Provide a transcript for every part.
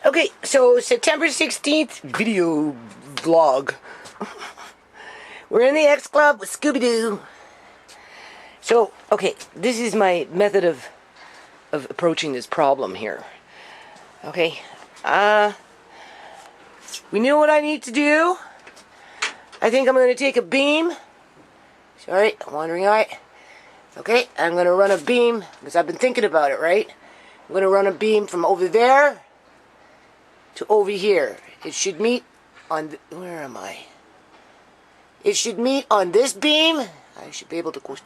Okay, so September 16th video vlog. We're in the X Club with Scooby-Doo. So, okay, this is my method of approaching this problem here. Okay, we know what I need to do. I think I'm going to take a beam. Sorry, wandering eye. Okay, I'm going to run a beam, because I've been thinking about it, right? I'm going to run a beam from over there to over here. It should meet on, where am I? It should meet on this beam. I should be able to go,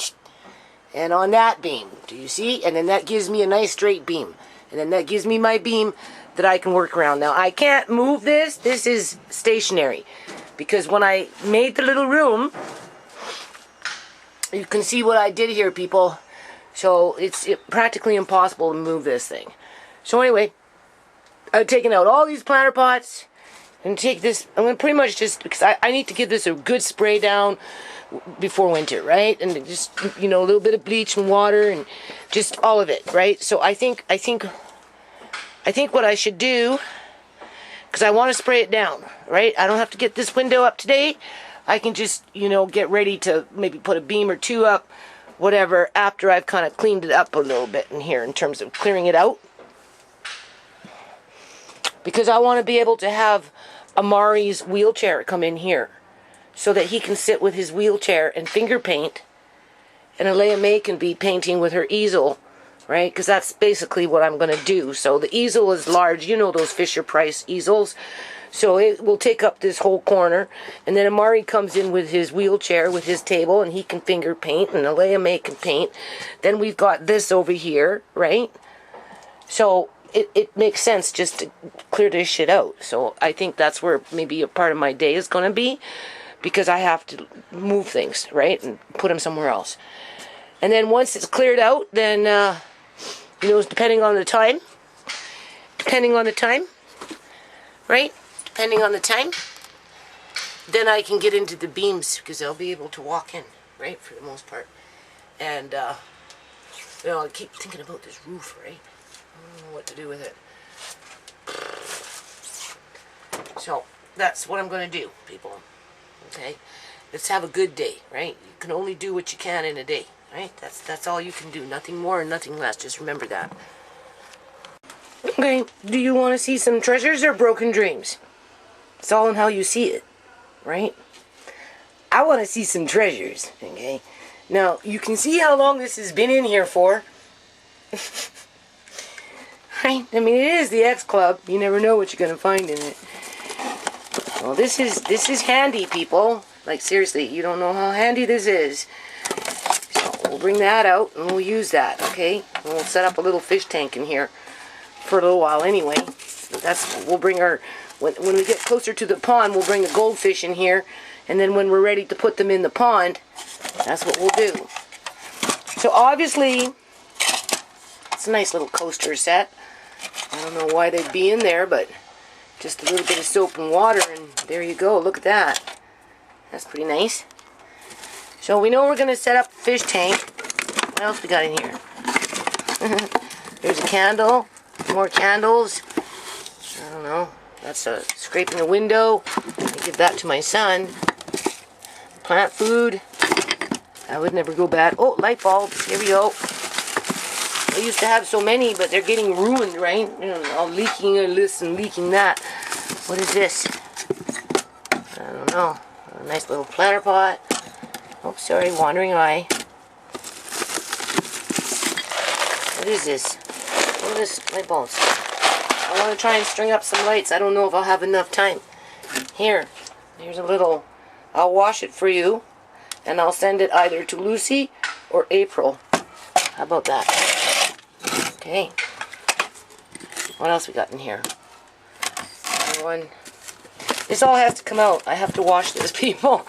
and on that beam. Do you see? And then that gives me a nice straight beam. And then that gives me my beam that I can work around. Now, I can't move this. This is stationary. Because when I made the little room, you can see what I did here, people. So, it's practically impossible to move this thing. So, anyway, I've taken out all these planter pots and take this. I'm going to pretty much just, because I need to give this a good spray down before winter, right? And just, you know, a little bit of bleach and water and just all of it, right? So I think what I should do, because I want to spray it down, right? I don't have to get this window up today. I can just, you know, get ready to maybe put a beam or two up, whatever, after I've kind of cleaned it up a little bit in here in terms of clearing it out. Because I want to be able to have Amari's wheelchair come in here so that he can sit with his wheelchair and finger paint, and Alea May can be painting with her easel, right? Because that's basically what I'm going to do. So the easel is large, you know, those Fisher-Price easels. So it will take up this whole corner, and then Amari comes in with his wheelchair, with his table, and he can finger paint, and Alea May can paint. Then we've got this over here, right? So it makes sense just to clear this shit out. So I think that's where maybe a part of my day is going to be, because I have to move things, right, and put them somewhere else. And then once it's cleared out, then, you know, depending on the time, right, depending on the time, then I can get into the beams, because I'll be able to walk in, right, for the most part. And, you know, I keep thinking about this roof, right? I don't know what to do with it. So, that's what I'm going to do, people. Okay? Let's have a good day, right? You can only do what you can in a day, right? That's all you can do. Nothing more and nothing less. Just remember that. Okay, do you want to see some treasures or broken dreams? It's all in how you see it, right? I want to see some treasures, okay? Now, you can see how long this has been in here for. Right? I mean, it is the X Club. You never know what you're going to find in it. Well, this is handy, people. Like, seriously, you don't know how handy this is. So, we'll bring that out, and we'll use that, okay? And we'll set up a little fish tank in here for a little while anyway. That's, we'll bring our, when we get closer to the pond, we'll bring the goldfish in here, and then when we're ready to put them in the pond, that's what we'll do. So, obviously, it's a nice little coaster set. I don't know why they'd be in there, but just a little bit of soap and water, and there you go. Look at that. That's pretty nice. So we know we're going to set up a fish tank. What else we got in here? There's a candle. More candles. I don't know. That's scraping the window. I give that to my son. Plant food. That would never go bad. Oh, light bulbs. Here we go. I used to have so many, but they're getting ruined, right? You know, all leaking this and leaking that. What is this? I don't know. A nice little planter pot. Oh, sorry, wandering eye. What is this? What is this? Light bulbs. I want to try and string up some lights. I don't know if I'll have enough time. Here's a little. I'll wash it for you, and I'll send it either to Lucy or April. How about that? Okay. What else we got in here? Another one. This all has to come out. I have to wash this, people.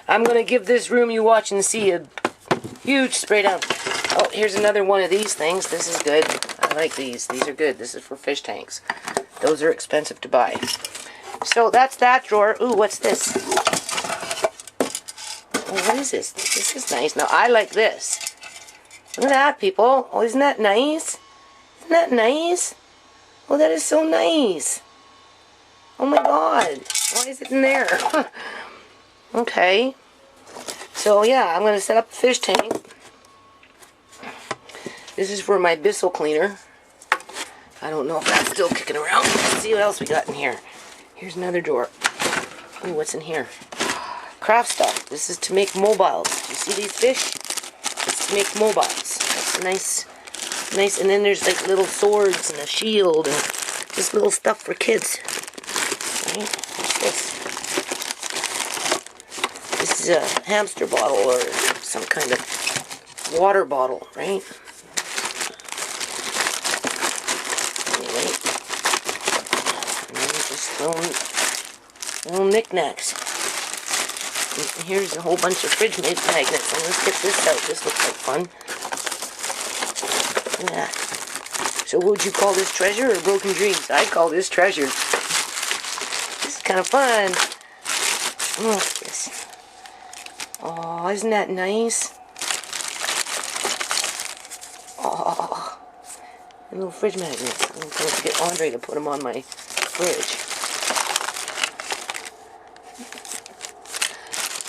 I'm going to give this room you watch and see a huge spray down. Oh, here's another one of these things. This is good. I like these. These are good. This is for fish tanks. Those are expensive to buy. So that's that drawer. Ooh, what's this? Oh, what is this? This is nice. Now, I like this. Look at that, people. Oh, isn't that nice? Isn't that nice? Oh, that is so nice. Oh my god. Why is it in there? Okay. So yeah, I'm going to set up a fish tank. This is for my Bissell cleaner. I don't know if that's still kicking around. Let's see what else we got in here. Here's another drawer. Ooh, what's in here? Craft stuff. This is to make mobiles. You see these fish? It's to make mobiles. That's nice. Nice. And then there's like little swords and a shield and just little stuff for kids. Right? What's this? This is a hamster bottle or some kind of water bottle, right? Anyway. And then just little knickknacks. And here's a whole bunch of fridge magnets. And let's get this out. This looks like fun. Look at that. So what would you call this, treasure or broken dreams? I call this treasure. This is kind of fun. Look at this. Oh, isn't that nice? Oh, and little fridge magnets. I'm going to get Andre to put them on my fridge.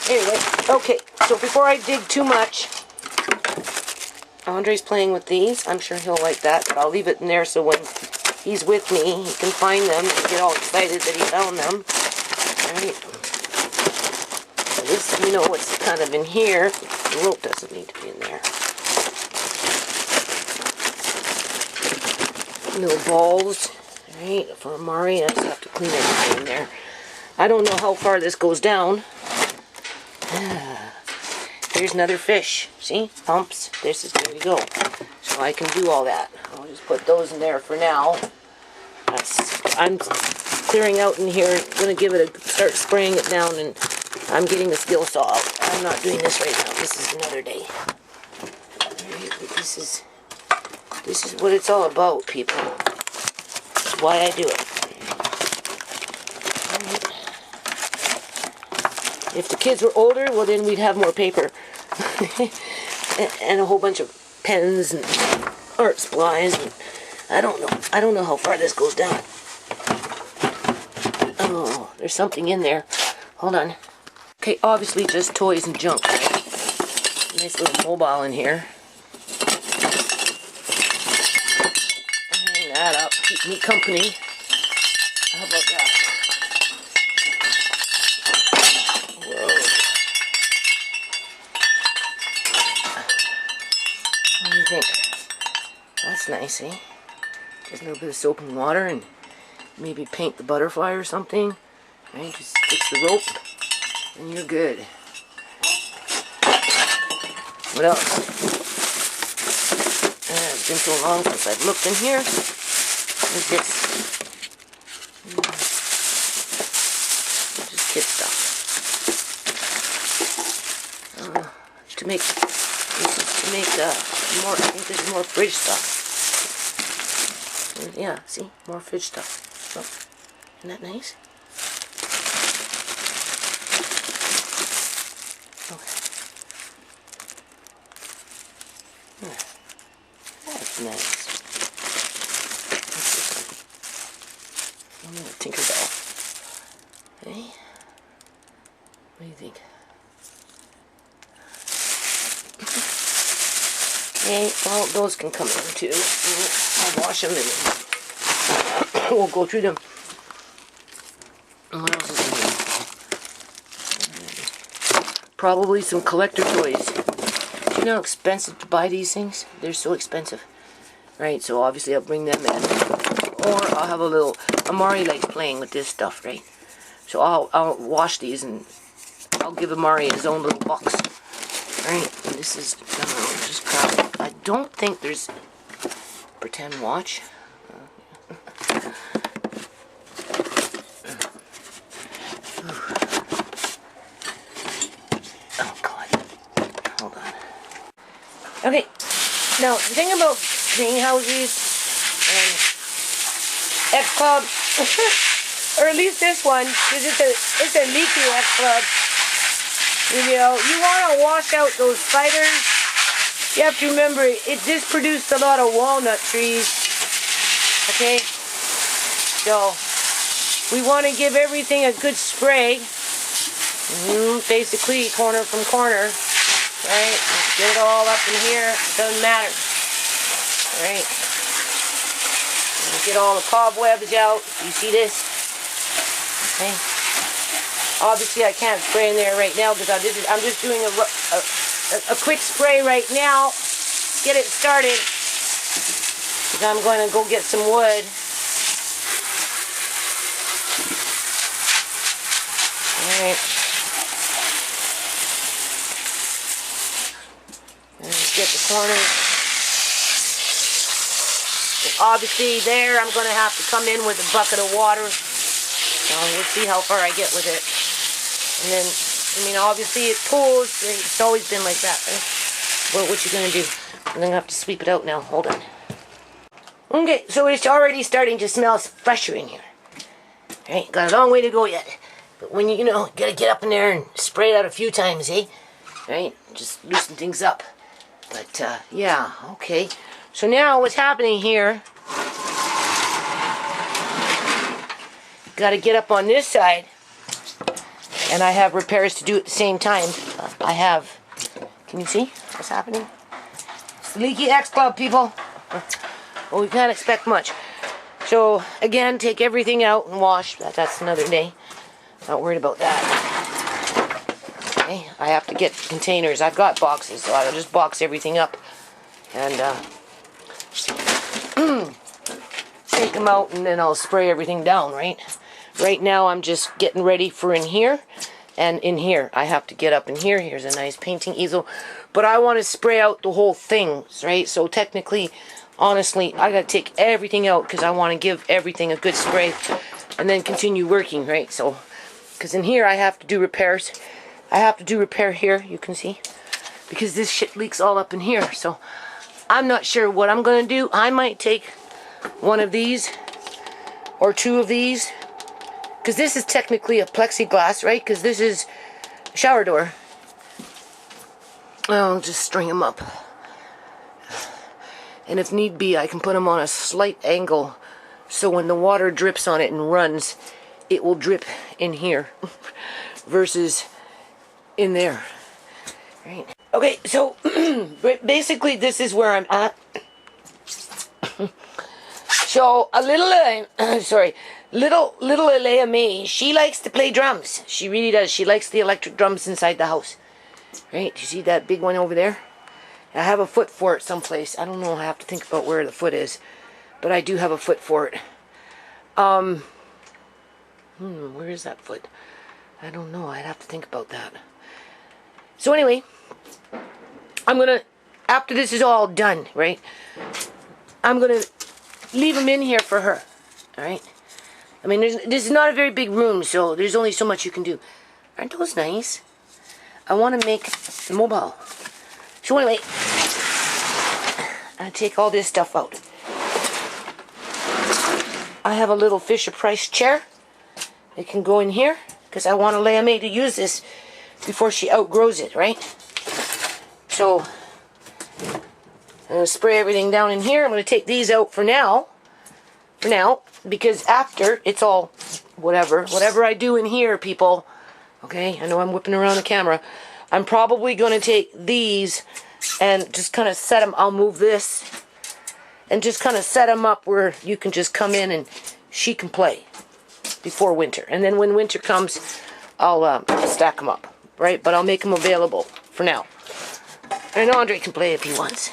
Anyway, okay, so before I dig too much, Andre's playing with these. I'm sure he'll like that, but I'll leave it in there so when he's with me, he can find them and get all excited that he found them. Alright. So this, you know what's kind of in here. The rope doesn't need to be in there. Little balls, right, for Amari. I just have to clean everything in there. I don't know how far this goes down. Here's another fish. See? Pumps. There we go. So I can do all that. I'll just put those in there for now. I'm clearing out in here. I'm going to give it start spraying it down, and I'm getting the skill saw out. I'm not doing this right now. This is another day. This is what it's all about, people. That's why I do it. If the kids were older, well then we'd have more paper. And a whole bunch of pens and art supplies. And I don't know how far this goes down. Oh, there's something in there. Hold on. Okay, obviously just toys and junk. Right? Nice little mobile in here. Hang that up. Keep me company. How about that? What do you think? That's nice, eh? Just a little bit of soap and water and maybe paint the butterfly or something. Right? Just fix the rope and you're good. What else? It's been so long since I've looked in here. What is this? Just kid stuff. To make more, I think there's more fridge stuff. Yeah, see? More fridge stuff. Oh, isn't that nice? Okay. Yeah. That's nice. What's this one? I'm gonna Tinkerbell. Hey? What do you think? Okay, well, those can come in too. I'll wash them and we'll go through them. What else is in here? Probably some collector toys. Do you know how expensive to buy these things? They're so expensive. Right, so obviously I'll bring them in. Or I'll have a little... Amari likes playing with this stuff, right? So I'll wash these and I'll give Amari his own little box. Right, and this is... I don't know, just crap. I don't think there's pretend watch. Oh God. Hold on. Okay. Now the thing about greenhouses and X Club, or at least this one, because it's a leaky X Club. You know, you want to wash out those spiders. You have to remember, this produced a lot of walnut trees. Okay? So, we want to give everything a good spray. Basically, corner from corner. Right? Get it all up in here. It doesn't matter. Right? Get all the cobwebs out. You see this? Okay. Obviously, I can't spray in there right now because I'm just doing a quick spray right now. Get it started. Because I'm going to go get some wood. All right. Get the corners. And obviously there I'm going to have to come in with a bucket of water. So we'll see how far I get with it. And then, I mean, obviously it pulls. It's always been like that. Right? Well, what you going to do? I'm going to have to sweep it out now. Hold on. Okay, so it's already starting to smell fresher in here. Right, got a long way to go yet. But when you know, got to get up in there and spray it out a few times, eh? Right? Just loosen things up. But, yeah, okay. So now what's happening here, got to get up on this side, and I have repairs to do at the same time. I have, can you see what's happening? It's the leaky X-Club, people. Well, we can't expect much. So, again, take everything out and wash. That's another day. Not worried about that. Okay, I have to get containers. I've got boxes, so I'll just box everything up and take them out, and then I'll spray everything down, right? Right now I'm just getting ready for in here and in here. I have to get up in here. Here's a nice painting easel. But I want to spray out the whole thing, right? So technically, honestly, I got to take everything out because I want to give everything a good spray and then continue working, right? So, because in here I have to do repairs. I have to do repair here, you can see, because this shit leaks all up in here. So I'm not sure what I'm going to do. I might take one of these or two of these, because this is technically a plexiglass, right? Because this is a shower door. I'll just string them up. And if need be, I can put them on a slight angle so when the water drips on it and runs, it will drip in here versus in there. Right. Okay, so basically this is where I'm at. So a little Alea May, she likes to play drums. She really does. She likes the electric drums inside the house. Right? You see that big one over there? I have a foot for it someplace. I don't know. I have to think about where the foot is, but I do have a foot for it. Where is that foot? I don't know. I'd have to think about that. So anyway, I'm gonna, after this is all done, right, I'm gonna leave them in here for her. All right. I mean, this is not a very big room, so there's only so much you can do. Aren't those nice? I want to make the mobile. So anyway, I take all this stuff out. I have a little Fisher-Price chair. It can go in here because I want Alea May to use this before she outgrows it, right? So I'm going to spray everything down in here. I'm going to take these out for now. Because after it's all whatever I do in here, people, okay, I know I'm whipping around the camera, I'm probably going to take these and just kind of set them. I'll move this and just kind of set them up where you can just come in and she can play before winter. And then when winter comes, I'll stack them up, right? But I'll make them available for now. And Andre can play if he wants,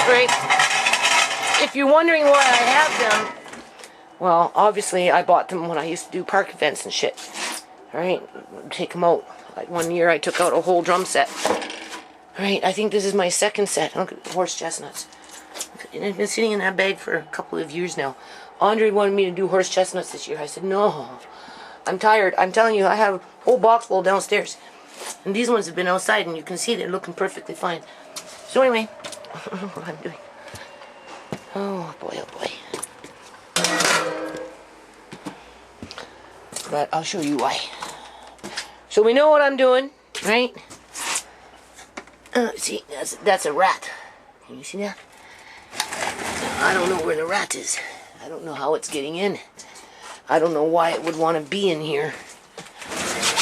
right? If you're wondering why I have them, well, obviously I bought them when I used to do park events and shit. Alright, take them out. Like one year I took out a whole drum set. Alright, I think this is my second set. Look at the horse chestnuts. I've been sitting in that bag for a couple of years now. Andre wanted me to do horse chestnuts this year. I said, no, I'm tired. I'm telling you, I have a whole box full downstairs. And these ones have been outside, and you can see they're looking perfectly fine. So anyway, what I'm doing. Oh boy, oh boy. But I'll show you why. So we know what I'm doing, right? See, that's a rat. Can you see that? I don't know where the rat is. I don't know how it's getting in. I don't know why it would want to be in here.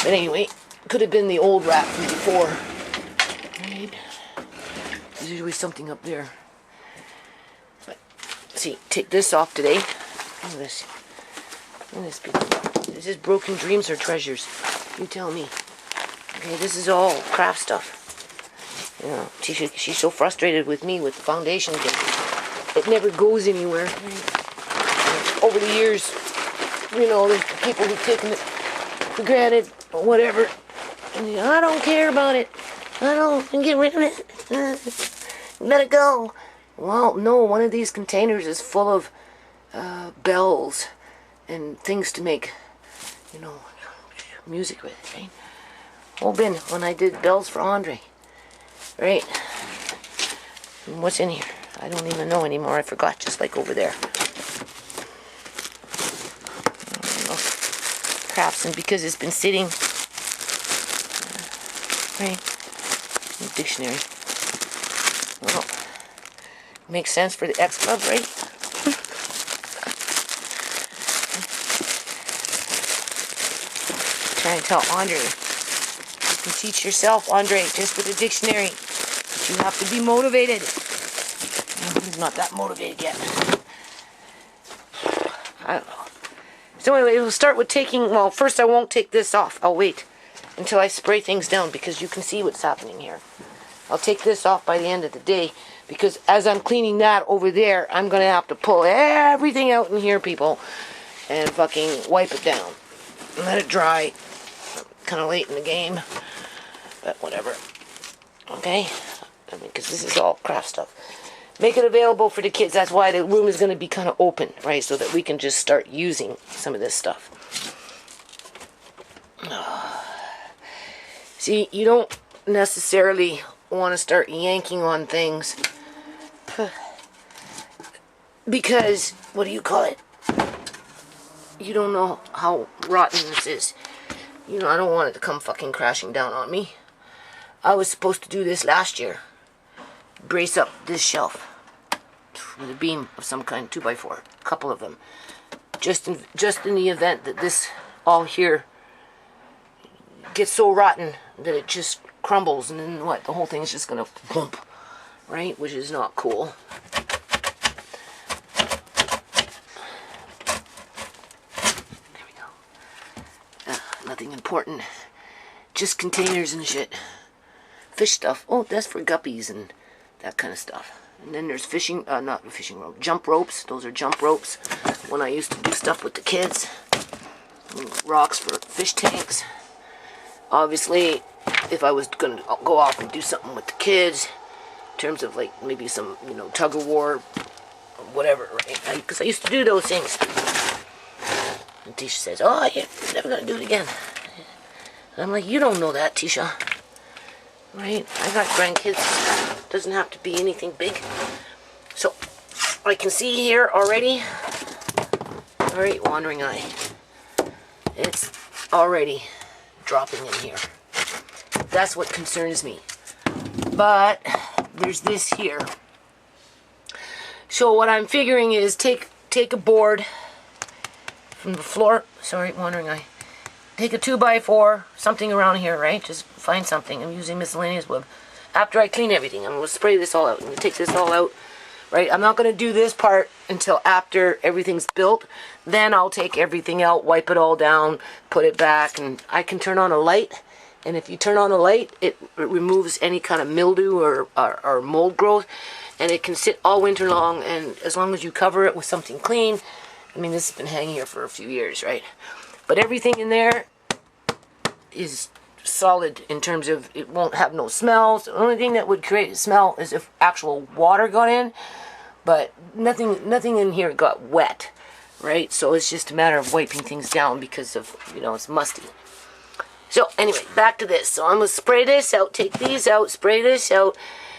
But anyway, could have been the old rat from before. Right. There's usually something up there. But, see, take this off today. Look at this. Look at this, people. Is this broken dreams or treasures? You tell me. Okay, this is all craft stuff. You know, she's so frustrated with me with the foundation thing. It never goes anywhere. Over the years, you know, there's people who've taken it for granted or whatever. And I don't care about it. I don't get rid of it. Let it go. Well, no, one of these containers is full of bells and things to make, you know, music with, right? Whole bin when I did bells for Andre. Right? And what's in here? I don't even know anymore. I forgot, just like over there. Crafts, and because it's been sitting, right? Dictionary. Well, makes sense for the X Club, right? Trying to tell Andre, you can teach yourself, Andre, just with a dictionary. But you have to be motivated. He's not that motivated yet. I don't know. So anyway, we'll start with taking, well, first I won't take this off. I'll wait until I spray things down because you can see what's happening here. I'll take this off by the end of the day because as I'm cleaning that over there, I'm going to have to pull everything out in here, people, and fucking wipe it down. And let it dry. Kind of late in the game, but whatever. Okay? I mean, because this is all craft stuff. Make it available for the kids. That's why the room is going to be kind of open, right? So that we can just start using some of this stuff. See, you don't necessarily want to start yanking on things because, what do you call it? You don't know how rotten this is. You know, I don't want it to come fucking crashing down on me. I was supposed to do this last year. Brace up this shelf with a beam of some kind, 2x4, a couple of them. Just in the event that this all here gets so rotten that it just crumbles, and then what? The whole thing is just gonna bump, right? Which is not cool. There we go. Nothing important. Just containers and shit. Fish stuff. Oh, that's for guppies and that kind of stuff. And then there's fishing, not a fishing rope, jump ropes. Those are jump ropes when I used to do stuff with the kids. Rocks for fish tanks. Obviously, if I was going to go off and do something with the kids, in terms of like maybe some, you know, tug of war, or whatever, right? Because I used to do those things. And Tisha says, oh, you're never going to do it again. And I'm like, you don't know that, Tisha. Right? I got grandkids. Doesn't have to be anything big. So, I can see here already. Alright, wandering eye. It's already dropping in here. That's what concerns me. But, there's this here. So, what I'm figuring is take a board from the floor. Sorry, wandering eye. Take a 2x4, something around here, right? Just find something. I'm using miscellaneous wood. After I clean everything, I'm going to spray this all out. I'm going to take this all out, right? I'm not going to do this part until after everything's built. Then I'll take everything out, wipe it all down, put it back, and I can turn on a light. And if you turn on a light, it removes any kind of mildew or mold growth. And it can sit all winter long, and as long as you cover it with something clean. I mean, this has been hanging here for a few years, right? But everything in there is solid in terms of it won't have no smells. The only thing that would create a smell is if actual water got in, but nothing in here got wet, right? So it's just a matter of wiping things down because of, you know, it's musty. So anyway, back to this. So I'm going to spray this out, take these out, spray this out,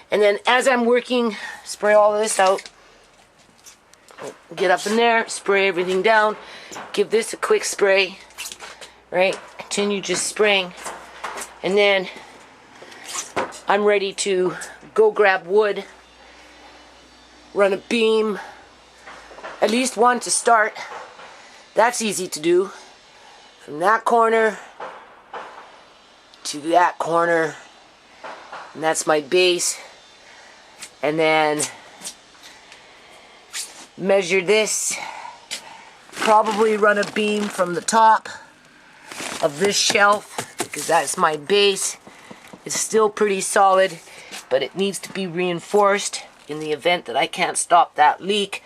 and then as I'm working, spray all of this out. Get up in there, spray everything down, give this a quick spray, right? Continue just spraying, and then I'm ready to go grab wood, run a beam, at least one to start, That's easy to do. From that corner to that corner, and that's my base. And then measure this. Probably run a beam from the top of this shelf, because that's my base. It's still pretty solid, but it needs to be reinforced in the event that I can't stop that leak.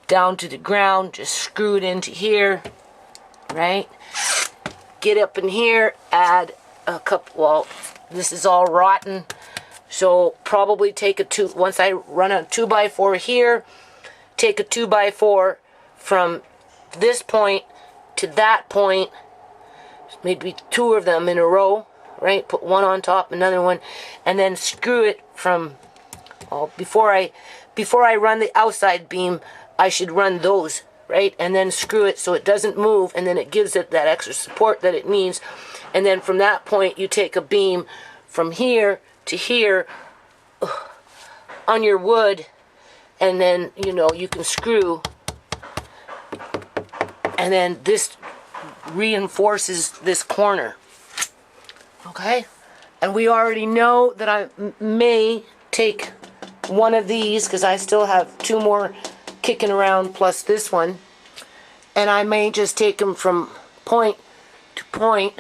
Down to the ground, just screw it into here, right? Get up in here, add a couple, well, this is all rotten, so probably take a once I run a 2x4 here, take a 2x4 from this point to that point, maybe 2 of them in a row, right? Put one on top, another one, and then screw it from, well, before I run the outside beam, I should run those, right? And then screw it so it doesn't move, and then it gives it that extra support that it needs. And then from that point, you take a beam from here to here on your wood, and then, you know, you can screw, and then this reinforces this corner. Okay? And we already know that I may take one of these, because I still have 2 more kicking around plus this one, and I may just take them from point to point.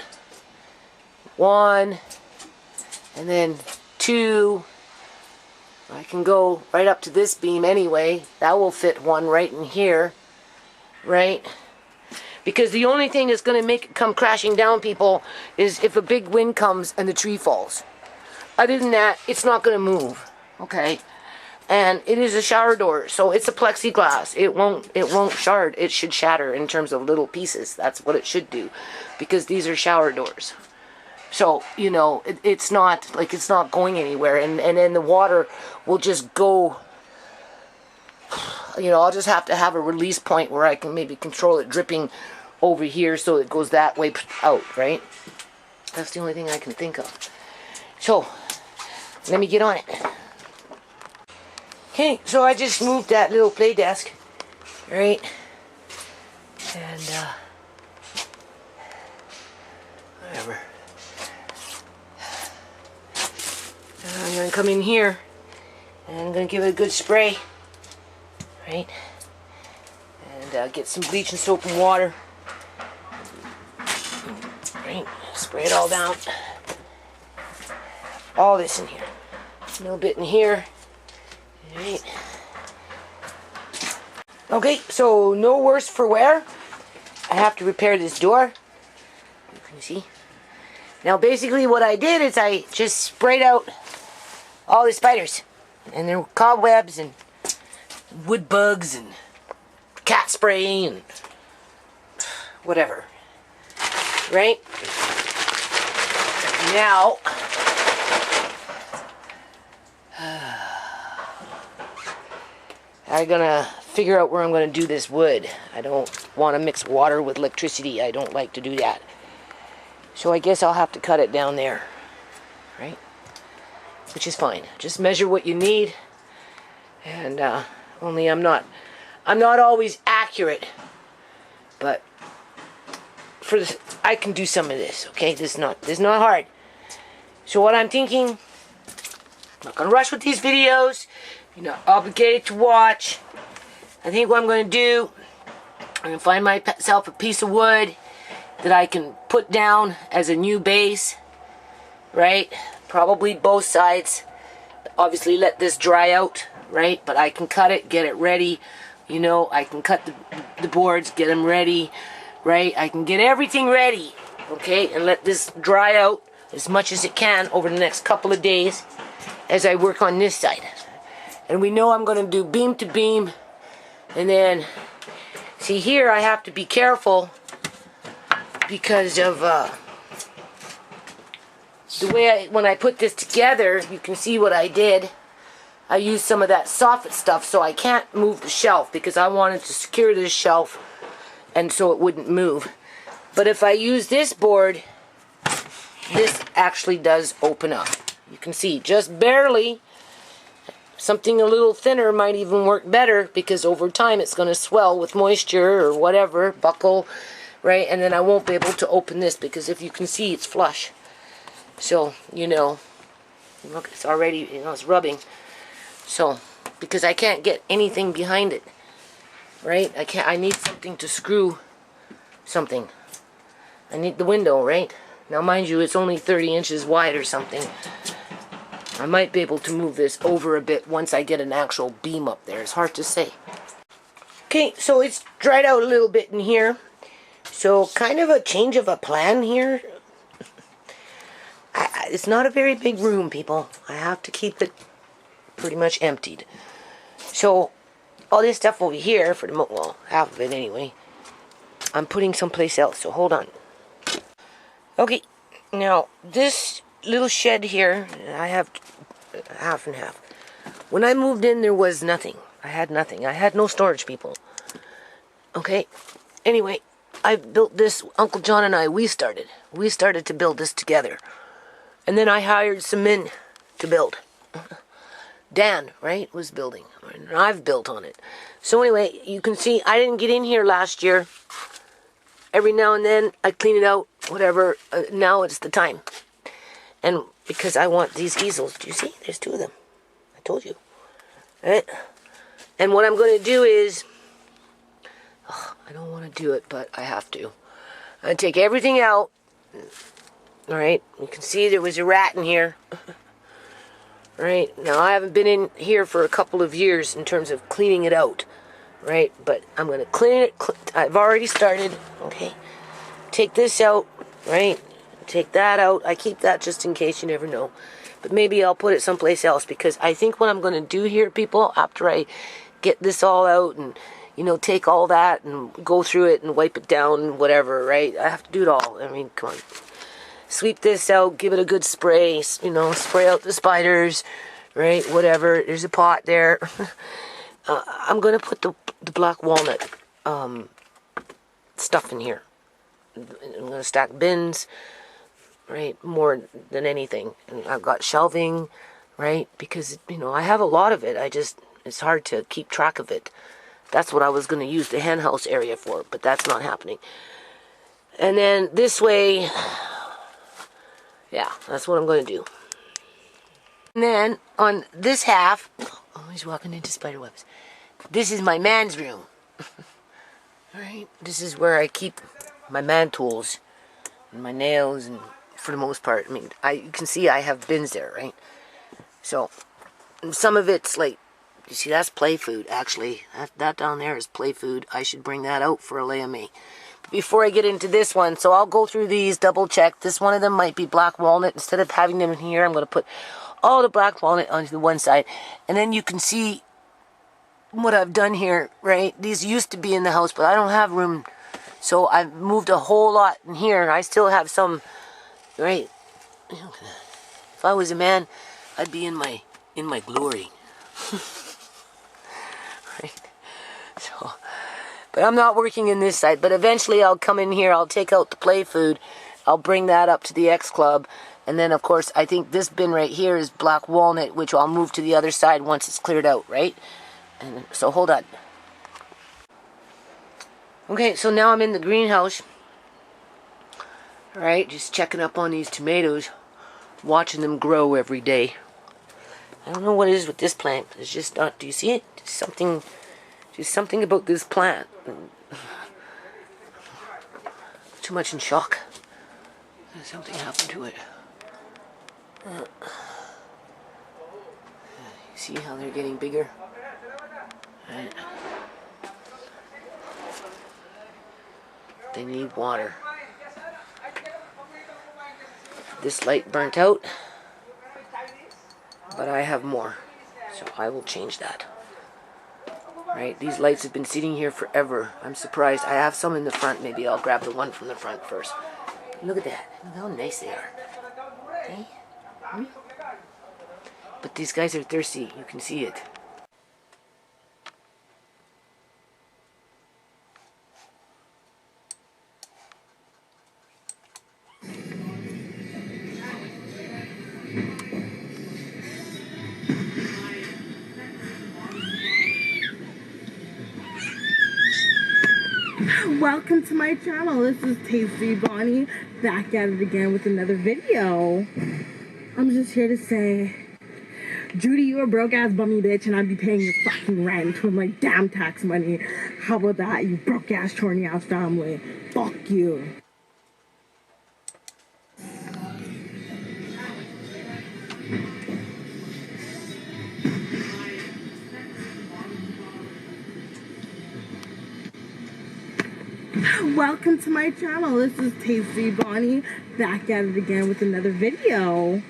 1, and then 2. I can go right up to this beam anyway. That will fit one right in here, right? Because the only thing that's going to make it come crashing down, people, is if a big wind comes and the tree falls. Other than that, it's not going to move. Okay? And it is a shower door, so it's a plexiglass. It won't shard. It should shatter in terms of little pieces. That's what it should do, because these are shower doors. So, you know, it's not like it's not going anywhere, and then the water will just go. You know, I'll just have to have a release point where I can maybe control it dripping over here so it goes that way out, right? That's the only thing I can think of. So, let me get on it. Okay, so I just moved that little play desk, right? And, whatever. I'm going to come in here, and I'm going to give it a good spray, right? And get some bleach and soap and water, right? Spray it all down. All this in here. A little bit in here. Right. Okay, so no worse for wear. I have to repair this door. You can see. Now basically what I did is I just sprayed out all the spiders. And there were cobwebs and wood bugs and cat spray and whatever. Right? Now I'm gonna figure out where I'm gonna do this wood. I don't want to mix water with electricity. I don't like to do that. So I guess I'll have to cut it down there, right? Which is fine. Just measure what you need, and only I'm not always accurate, but for this, I can do some of this. Okay, this is not hard. So what I'm thinking, I'm not gonna rush with these videos. You're not obligated to watch. I think what I'm going to do, I'm going to find myself a piece of wood that I can put down as a new base, right? Probably both sides. Obviously let this dry out, right? But I can cut it, get it ready. You know, I can cut the boards, get them ready, right? I can get everything ready, okay? And let this dry out as much as it can over the next couple of days as I work on this side. And we know I'm going to do beam to beam. And then, see here, I have to be careful because of the way when I put this together, you can see what I did. I used some of that soffit stuff, so I can't move the shelf because I wanted to secure this shelf and so it wouldn't move. But if I use this board, this actually does open up. You can see just barely. Something a little thinner might even work better, because over time it's going to swell with moisture or whatever, buckle, right? And then I won't be able to open this, because if you can see, it's flush. So, you know, look, it's already, you know, it's rubbing. So, because I can't get anything behind it, right? I need something to screw something. I need the window, right? Now, mind you, it's only 30 inches wide or something. I might be able to move this over a bit once I get an actual beam up there. It's hard to say. Okay, so it's dried out a little bit in here. So, kind of a change of a plan here. It's not a very big room, people. I have to keep it pretty much emptied. So, all this stuff over here, for the well, half of it anyway, I'm putting someplace else, so hold on. Okay, now, this little shed here, I have half and half. When I moved in, there was nothing. I had nothing. I had no storage, people. Okay, anyway, I built this. Uncle John and I, we started to build this together. And then I hired some men to build. Dan, right, was building. And I've built on it. So anyway, you can see I didn't get in here last year. Every now and then I clean it out, whatever. Now it's the time. And because I want these easels. Do you see? There's two of them. I told you. Right? And what I'm going to do is, I don't want to do it, but I have to. I'm going to take everything out. Alright, you can see there was a rat in here. Right, now I haven't been in here for a couple of years in terms of cleaning it out. Right, but I'm going to clean it. I've already started. Okay, take this out. Right, take that out. I keep that just in case, you never know. But maybe I'll put it someplace else, because I think what I'm going to do here, people, after I get this all out and, you know, take all that and go through it and wipe it down and whatever, right? I have to do it all. I mean, come on. Sweep this out, give it a good spray, you know, spray out the spiders, right? Whatever. There's a pot there. I'm going to put the black walnut stuff in here. I'm going to stack bins, right? More than anything. And I've got shelving, right? Because, you know, I have a lot of it. It's hard to keep track of it. That's what I was going to use the hen house area for, but that's not happening. And then this way, yeah, that's what I'm going to do. And then on this half, oh, he's walking into spider webs. This is my man's room. Alright, this is where I keep my man tools and my nails, and for the most part, I mean, you can see I have bins there, right? So, some of it's like, you see, that's play food, actually. That down there is play food. I should bring that out for a ShaMay. Before I get into this one, so I'll go through these, double check. This one of them might be black walnut. Instead of having them in here, I'm going to put all the black walnut onto the one side. And then you can see what I've done here, right? These used to be in the house, but I don't have room. So I've moved a whole lot in here. I still have some, right? If I was a man, I'd be in my glory. Right? So, but I'm not working in this side. But eventually I'll come in here, I'll take out the play food, I'll bring that up to the X Club. And then, of course, I think this bin right here is black walnut, which I'll move to the other side once it's cleared out, right? And so, hold on. Okay, so now I'm in the greenhouse. Alright, just checking up on these tomatoes. Watching them grow every day. I don't know what it is with this plant. It's just not, do you see it? Just something about this plant. Too much in shock. Something happened to it. You see how they're getting bigger? Right. They need water. This light burnt out, but I have more, so I will change that. Right, these lights have been sitting here forever. I'm surprised. I have some in the front. Maybe I'll grab the one from the front first. Look at that. Look how nice they are. Okay? But these guys are thirsty. You can see it. Welcome to my channel. This is Tasty Bonnie back at it again with another video. I'm just here to say, Judy, you a broke ass bummy bitch, and I'd be paying your fucking rent with my damn tax money. How about that, you broke ass, chorny ass family? Fuck you. Welcome to my channel. This is Tasty Bonnie back at it again with another video.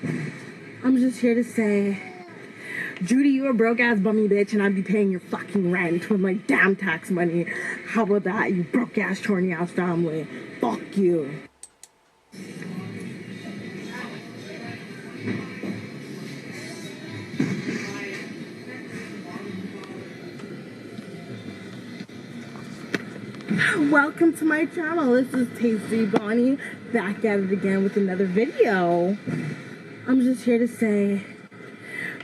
I'm just here to say, Judy, you a broke ass bummy bitch, and I'd be paying your fucking rent with my damn tax money. How about that, you broke ass, chorny ass family? Fuck you. Welcome to my channel. This is Tasty Bonnie back at it again with another video. I'm just here to say,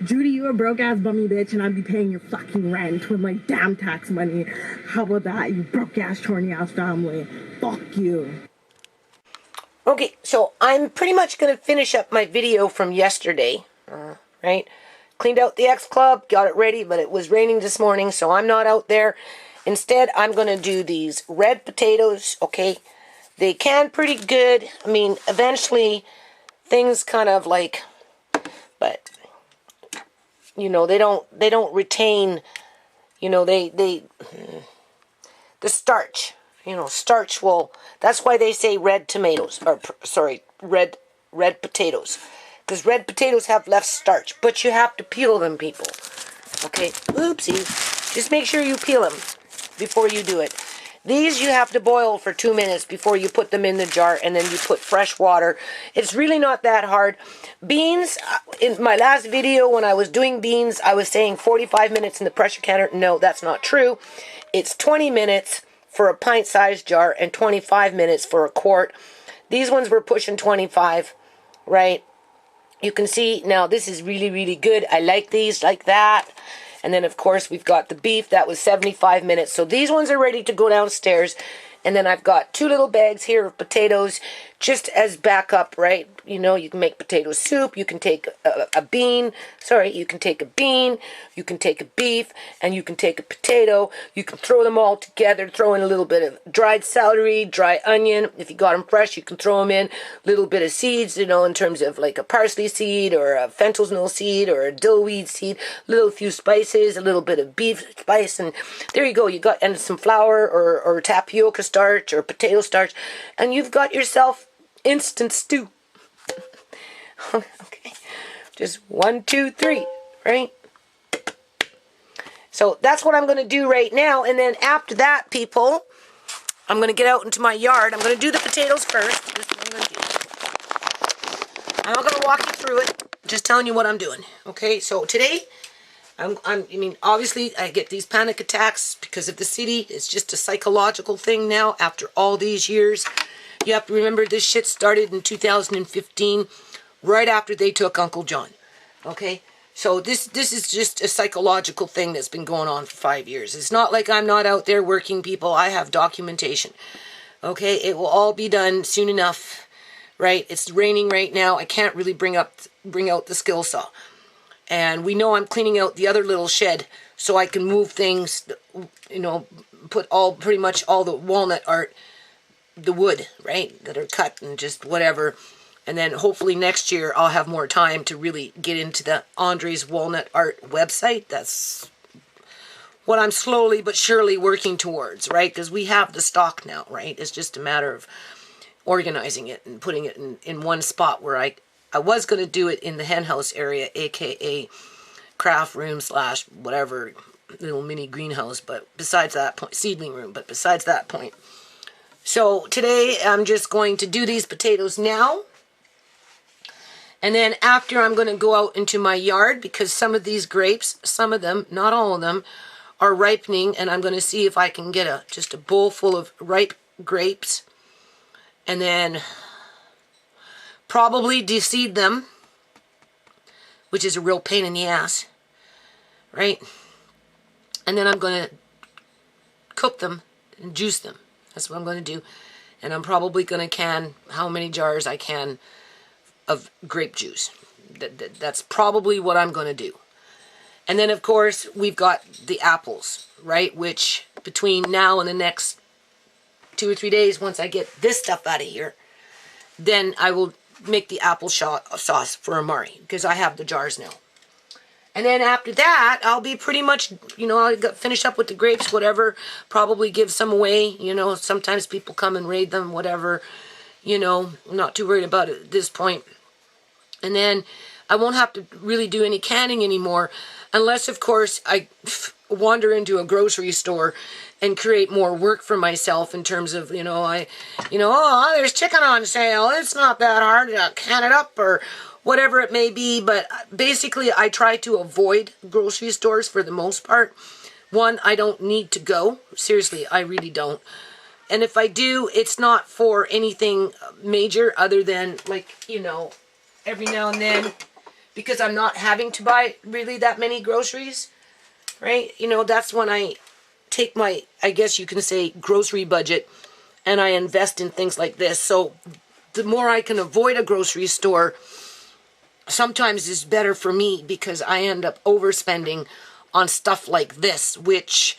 Judy, you a broke ass bummy bitch, and I'd be paying your fucking rent with my damn tax money. How about that, you broke ass, chorny ass family? Fuck you. Okay, so I'm pretty much going to finish up my video from yesterday, right? Cleaned out the X Club, got it ready, but it was raining this morning, so I'm not out there. Instead, I'm going to do these red potatoes, okay? They can pretty good. I mean, eventually, things kind of like, but, you know, they don't retain, you know, the starch. You know, starch will, that's why they say red tomatoes, or, sorry, red potatoes. Because red potatoes have less starch, but you have to peel them, people. Okay, oopsie. Just make sure you peel them before you do it. These you have to boil for 2 minutes before you put them in the jar, and then you put fresh water. It's really not that hard. Beans, in my last video when I was doing beans, I was saying 45 minutes in the pressure canner. No, that's not true. It's 20 minutes for a pint-sized jar and 25 minutes for a quart. These ones were pushing 25, right? You can see now this is really, really good. I like these like that. And then, of course, we've got the beef. That was 75 minutes. So these ones are ready to go downstairs. And then I've got 2 little bags here of potatoes just as backup, right? You know, you can make potato soup. You can take a bean. Sorry, you can take a bean. You can take a beef. And you can take a potato. You can throw them all together. Throw in a little bit of dried celery, dry onion. If you got them fresh, you can throw them in. A little bit of seeds, you know, in terms of like a parsley seed or a fentanil seed or a dillweed seed. Little few spices, a little bit of beef spice. And there you go. You got and some flour or tapioca starch or potato starch, and you've got yourself instant stew. Okay, just 1, 2, 3, right? So that's what I'm going to do right now, and then after that, people, I'm going to get out into my yard. I'm going to do the potatoes first. This is what I'm going to do. I'm not going to walk you through it. Just telling you what I'm doing. Okay, so today, I mean, obviously, I get these panic attacks because of the city. It's just a psychological thing now after all these years. You have to remember this shit started in 2015, right after they took Uncle John. Okay? So this is just a psychological thing that's been going on for 5 years. It's not like I'm not out there working, people. I have documentation. Okay? It will all be done soon enough, right? It's raining right now. I can't really bring out the skill saw. And we know I'm cleaning out the other little shed so I can move things, you know, put pretty much all the walnut art, the wood, right, that are cut and just whatever. And then hopefully next year I'll have more time to really get into the Andre's Walnut Art website. That's what I'm slowly but surely working towards, right? Because we have the stock now, right? It's just a matter of organizing it and putting it in one spot where I was going to do it in the hen house area, aka craft room / whatever, little mini greenhouse, but besides that point, seedling room, but besides that point. So today I'm just going to do these potatoes now. And then after I'm going to go out into my yard because some of these grapes, some of them, not all of them, are ripening. And I'm going to see if I can get just a bowl full of ripe grapes. And then probably de-seed them, which is a real pain in the ass, right? And then I'm going to cook them and juice them. That's what I'm going to do. And I'm probably going to can how many jars I can of grape juice. That's probably what I'm going to do. And then, of course, we've got the apples, right? Which between now and the next 2 or 3 days, once I get this stuff out of here, then I will make the apple sauce for Amari, because I have the jars now. And then after that, I'll be pretty much, you know, I'll finish up with the grapes, whatever, probably give some away, you know, sometimes people come and raid them, whatever, you know, I'm not too worried about it at this point. And then I won't have to really do any canning anymore, unless, of course, I wander into a grocery store and create more work for myself in terms of, oh, there's chicken on sale, it's not that hard to can it up, or whatever it may be. But basically, I try to avoid grocery stores for the most part. One, I don't need to go. Seriously, I really don't. And if I do, it's not for anything major other than, like, you know, every now and then, because I'm not having to buy really that many groceries, right? You know, that's when I take my, I guess you can say, grocery budget, and I invest in things like this. So the more I can avoid a grocery store, sometimes is better for me, because I end up overspending on stuff like this, which,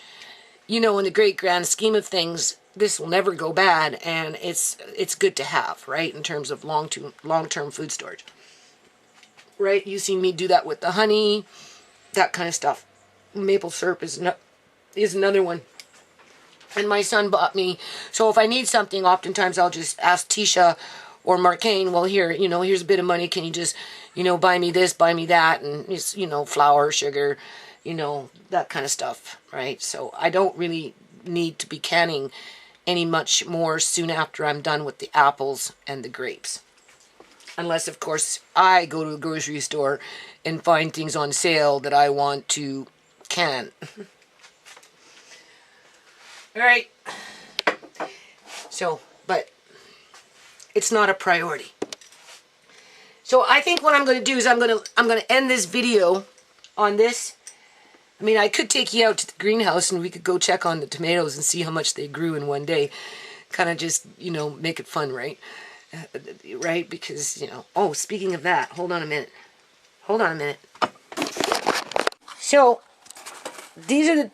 you know, in the great grand scheme of things, this will never go bad, and it's good to have, right, in terms of long-term food storage, right? You've seen me do that with the honey, that kind of stuff. Maple syrup is another one. And my son bought me, so if I need something, oftentimes I'll just ask Tisha or Marcane, well, here, you know, here's a bit of money, can you just, you know, buy me this, buy me that, and it's, you know, flour, sugar, you know, that kind of stuff, right? So I don't really need to be canning any much more soon after I'm done with the apples and the grapes. Unless, of course, I go to the grocery store and find things on sale that I want to can. All right. So, but it's not a priority. So I think what I'm going to do is I'm going to end this video on this. I mean, I could take you out to the greenhouse and we could go check on the tomatoes and see how much they grew in one day. Kind of just, you know, make it fun, right? Right? Because, you know, oh, speaking of that, hold on a minute. So, these are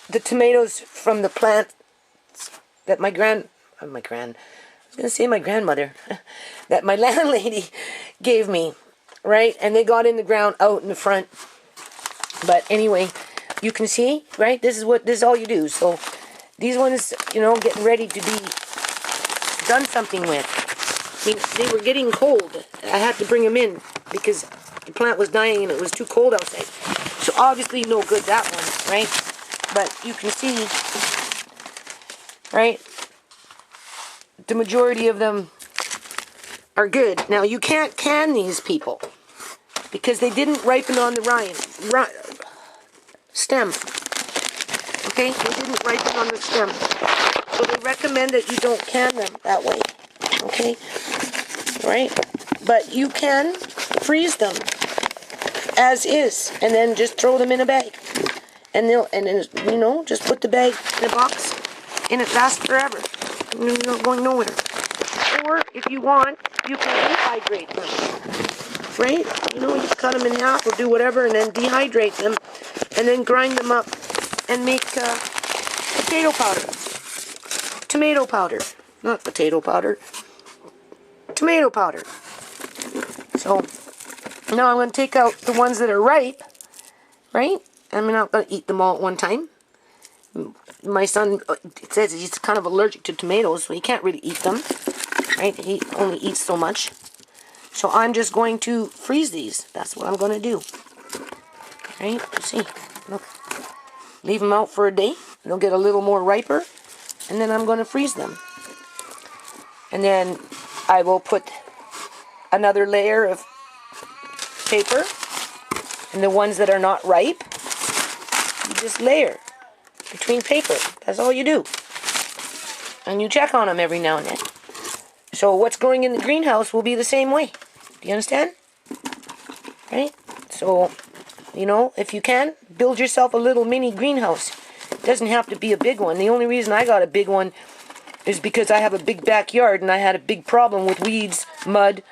the tomatoes from the plant that my grandmother, that my landlady gave me, right? And they got in the ground out in the front. But anyway, you can see, right? This is all you do. So these ones, you know, getting ready to be done something with. I mean, they were getting cold. I had to bring them in because the plant was dying and it was too cold outside. So obviously no good, that one, right? But you can see, right? The majority of them are good. Now, you can't can these, people, because they didn't ripen on the stem. Okay? They didn't ripen on the stem. So they recommend that you don't can them that way. Okay? Right? But you can freeze them as is, and then just throw them in a bag. And then, you know, just put the bag in a box, and it lasts forever. You're not going nowhere. Or, if you want, you can dehydrate them. Right? You know, you cut them in half or do whatever, and then dehydrate them, and then grind them up and make potato powder. Tomato powder. Not potato powder. Tomato powder. So, now I'm going to take out the ones that are ripe, right? I'm not going to eat them all at one time. My son, it says he's kind of allergic to tomatoes, so he can't really eat them, right? He only eats so much. So I'm just going to freeze these. That's what I'm going to do. Right? You see, look. Leave them out for a day. They'll get a little more riper, and then I'm going to freeze them. And then I will put another layer of paper, and the ones that are not ripe, you just layer between paper. That's all you do. And you check on them every now and then. So what's growing in the greenhouse will be the same way. Do you understand? Right? So, you know, if you can, build yourself a little mini greenhouse. It doesn't have to be a big one. The only reason I got a big one is because I have a big backyard and I had a big problem with weeds, mud,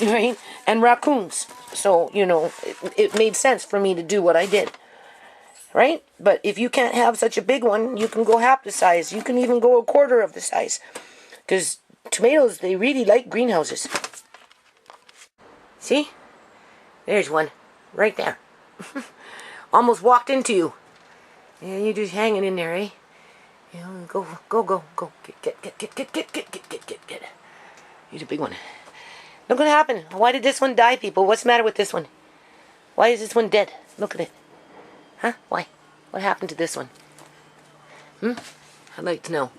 right, and raccoons. So, you know, it made sense for me to do what I did, right? But if you can't have such a big one, you can go half the size. You can even go a quarter of the size. Because tomatoes, they really like greenhouses. See? There's one. Right there. Almost walked into you. Yeah, you're just hanging in there, eh? You know, go. Get. He's a big one. Look what happened. Why did this one die, people? What's the matter with this one? Why is this one dead? Look at it. Huh? Why? What happened to this one? I'd like to know.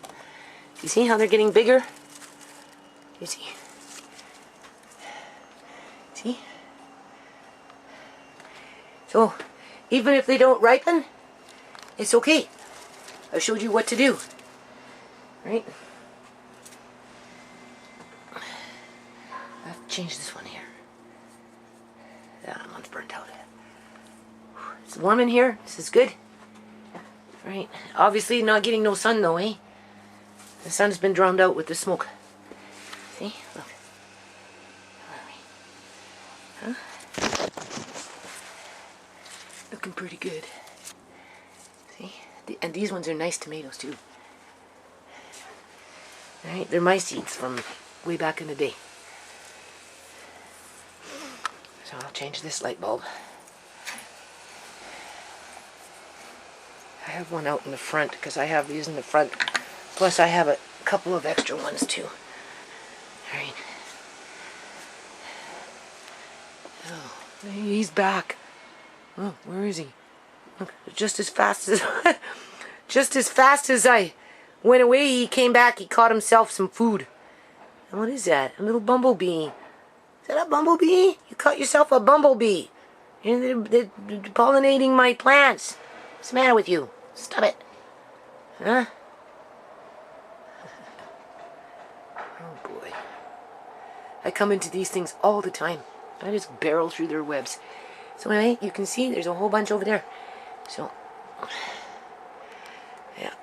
You see how they're getting bigger? You see? See? So, even if they don't ripen, it's okay. I showed you what to do. Right? I have to change this one here. That one's burnt out. It's warm in here. This is good. Right? Obviously not getting no sun though, eh? The sun's been drowned out with the smoke. See? Look. Huh? Looking pretty good. See? And these ones are nice tomatoes too. Alright, they're my seeds from way back in the day. So I'll change this light bulb. I have one out in the front because I have these in the front. Plus I have a couple of extra ones too. Alright. Oh, he's back. Oh, where is he? Look, just as fast as I went away, he came back. He caught himself some food. And what is that? A little bumblebee. Is that a bumblebee? You caught yourself a bumblebee. And they're pollinating my plants. What's the matter with you? Stop it. Huh? Oh boy. I come into these things all the time. I just barrel through their webs. So anyway, you can see there's a whole bunch over there. So, yeah.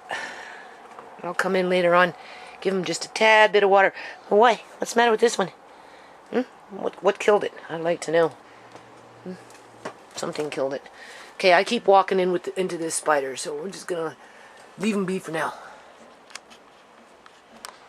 I'll come in later on, give them just a tad bit of water. Oh, why? What's the matter with this one? What killed it? I'd like to know. Something killed it. Okay, I keep walking into this spider, so we're just gonna leave him be for now.